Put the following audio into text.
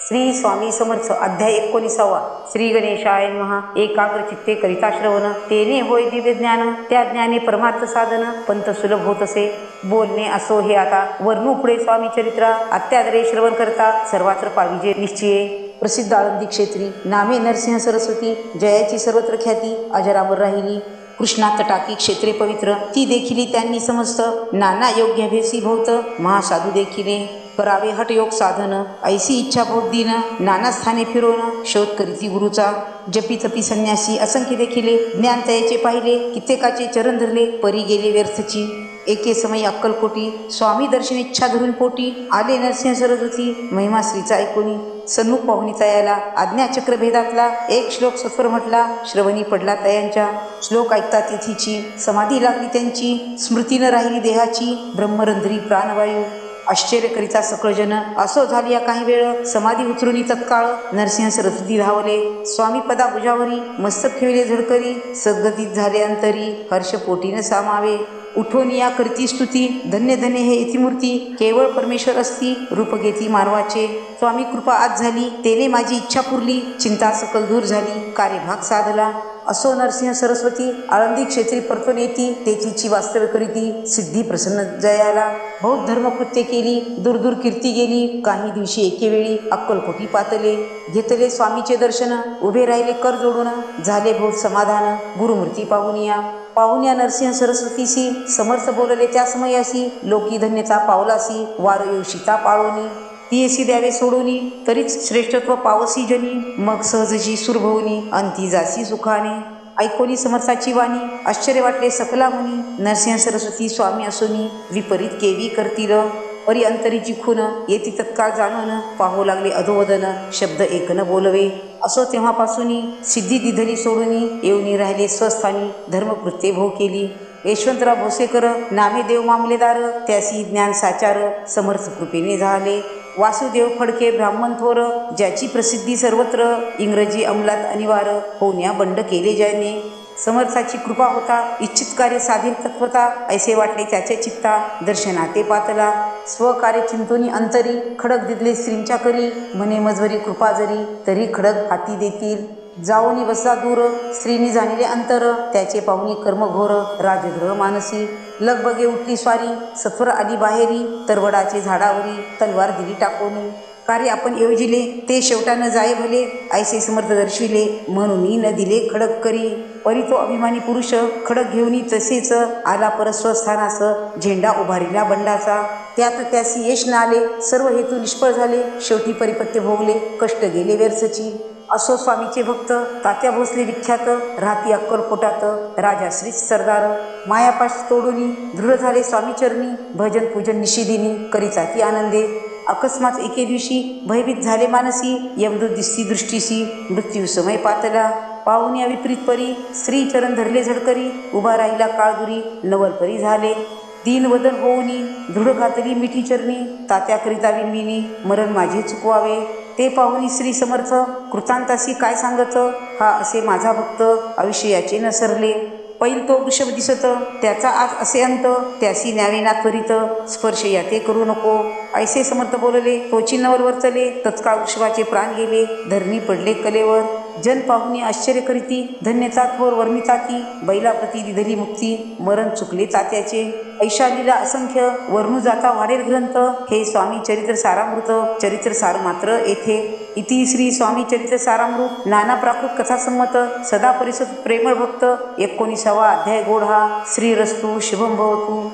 श्री स्वामी समर्थ अध्याय 19. श्री गणेशाय नमः. एकाग्र चित्ते करिता श्रवण, तेने होय दिव्य ज्ञान, त्या ज्ञाने परमार्थ साधन, पंत सुलभ होत असे. बोलणे असो हे आता, वर्णू पुढे स्वामी चरित्रा, अत्यादरे श्रवण करता सर्वत्र पाविजे निश्चये. प्रसिद्ध आळंदी क्षेत्री, नामे नरसिंह सरस्वती, जयाची सर्वत्र ख्याती अजरामर राहिली. कृष्णा तटाकी क्षेत्रे पवित्र, ती देखिली त्यांनी समस्त, नाना योग्याभ्यासी भोवत, महासाधू देखिले. करावे हटयोग साधन, ऐसी इच्छा बहुत दिन, नाना स्थाने फिरवून शोध करीती गुरुचा. जपी तपी संन्यासी असंख्य देखिले, ज्ञान तयाचे पाहिले, कित्येकाचे चरण धरले, परी गेले व्यर्थची. एके समयी अक्कलकोटी, स्वामी दर्शन इच्छा धरून पोटी, आले नरसिंह सरस्वती, महिमा श्रीचा ऐकोनी. सन्मुख पाहुणी तयाला, आज्ञाचक्र भेदातला एक श्लोक सत्वर म्हटला, श्रवणी पडला तयांच्या. श्लोक ऐकता तिथीची, समाधी लागली त्यांची, स्मृतीनं राहिली देहाची, ब्रह्मरंध्री प्राणवायू. आश्चर्य करिता सकळजन, असो झाली या काही वेळ, समाधी उतरुनी तत्काळ, नरसिंह सरस्वती धावले. स्वामी पदा भुजावरी, मस्तक ठेवले झडकरी, सद्गतीत झाले अंतरी, हर्ष पोटीनं सामावे. उठून या करती स्तुती, धन्य धन्य हे इतिमूर्ती, केवळ परमेश्वर असती, रूप घेती मानवाचे. स्वामी कृपा आज झाली, तेने माझी इच्छा पुरली, चिंता सकल दूर झाली, कार्यभाग साधला. असो नरसिंह सरस्वती, आळंदी क्षेत्री परतून येती, तेथीची वास्तव्य करीती, सिद्धी प्रसन्न जयाला. बहुत धर्मकृत्य केली, दूर दूर कीर्ती गेली, काही दिवशी एकेवेळी अक्कलकोटी पातले. घेतले स्वामीचे दर्शन, उभे राहिले कर जोडून, झाले बहुत समाधान, गुरुमूर्ती पाहुनिया. पाहुन्या नरसिंह सरस्वतीसी, समर्थ बोलले त्या समयासी, लोकी धन्यता पावलासी, वार येऊशिता पाळोनी. ती द्यावे सोडूनी, तरीच श्रेष्ठत्व पावसी जनी, मग सहजशी सुरभवनी, अंती जासी सुखाने. ऐकोनी समर्थाची वाणी, आश्चर्य वाटले सकला मुनी, नरसिंह सरस्वती स्वामी असोनी, विपरीत केवी करतील. परी अंतरीची खून, येती तत्काळ जाणून, पाहू लागले अधोवदन, शब्द एकन बोलवे. असो तेव्हापासूनी, सिद्धी दिधली सोडूनी, येऊनी राहिले स्वस्थानी, धर्मकृत्ये भोग केली. यशवंतराव भोसेकर, नामे देव मामलेदार, त्यासी ज्ञान साचार, समर्थ कृपेने झाले. वासुदेव फडके ब्राह्मण थोर, ज्याची प्रसिद्धी सर्वत्र, इंग्रजी अंमलात अनिवार, होण्या बंड केले ज्याने. समर्थाची कृपा होता, इच्छित कार्य साधील तत्वता, ऐसे वाटले त्याच्या चित्ता, दर्शनाते पातला. स्वकार्य चिंतोनी अंतरी, खडक दिदले स्त्रींच्या करी, म्हणे मजवरी कृपा जरी, तरी खडक हाती देतील. जाऊनी बसला दूर, स्त्रीनी जाणिले अंतर, त्याचे पाहुणी कर्मघोर, राजगृह मानसी. लगबगे उठली स्वारी, सत्वर आली बाहेरी, तरवडाचे झाडावरी, तलवार दिली टाकोनी. कार्य आपण योजिले, ते शेवटा न जाय भले, ऐसे समर्थ दर्शविले, म्हणून न दिले खडक करी. परी तो अभिमानी पुरुष, खडक घेऊनी तसेच, आला परस्वस्थानास, झेंडा उभारिला बंडाचा. त्यात त्यासी यश न आले, सर्व हेतू निष्फळ झाले, शेवटी परिपत्य भोगले, कष्ट गेले व्यर्थची. असो स्वामीचे भक्त, तात्या भोसले विख्यात, राहती अक्कलकोटात, राजा श्री सरदार. मायापाश तोडूनी, दृढ झाले स्वामीचरणी, भजन पूजन निशिदिनी, करीता ती आनंदे. अकस्मात एके दिवशी, भयभीत झाले मानसी, यमदूत दिसती दृष्टीसी, मृत्यू समय पातला. पाहुण्या विपरीत परी, स्त्री चरण धरले झडकरी, उभा राहिला काळदुरी, नवलपरी झाले. दीनवदन होऊनी, दृढ घातली मिठी चरणी, तात्याकरिता विनविनी, मरण माझे चुकवावे. ते पाहुनी श्री समर्थ, कृतांतासी काय सांगत, हा असे माझा भक्त, अविषयाचे न सरले. पैल तो वृषभ दिसत, त्याचा आज असे अंत, त्यासी न्यावे ना त्वरित, स्पर्श याते करू नको. ऐसे समर्थ बोलले, तोची नवल वर्तले, तत्काळ वृषभाचे प्राण गेले, धरणी पडले कलेवर. जन पाहुणी आश्चर्य करीती, धन्यता थोर वर्णिता ती, बैलाप्रती दिधली मुक्ती, मरण चुकले तात्याचे. ऐशा लीला असंख्य, वर्णू जाता वाढेल ग्रंथ, हे स्वामी चरित्र सारामृत, चरित्र सार मात्र येथे. इति श्री स्वामी चरित्र सारामृत, नाना प्राकृत कथासंमत, सदा परिसत प्रेमळ भक्त, 19वा अध्याय गोढा. श्रीरस्तु शुभम भवतु.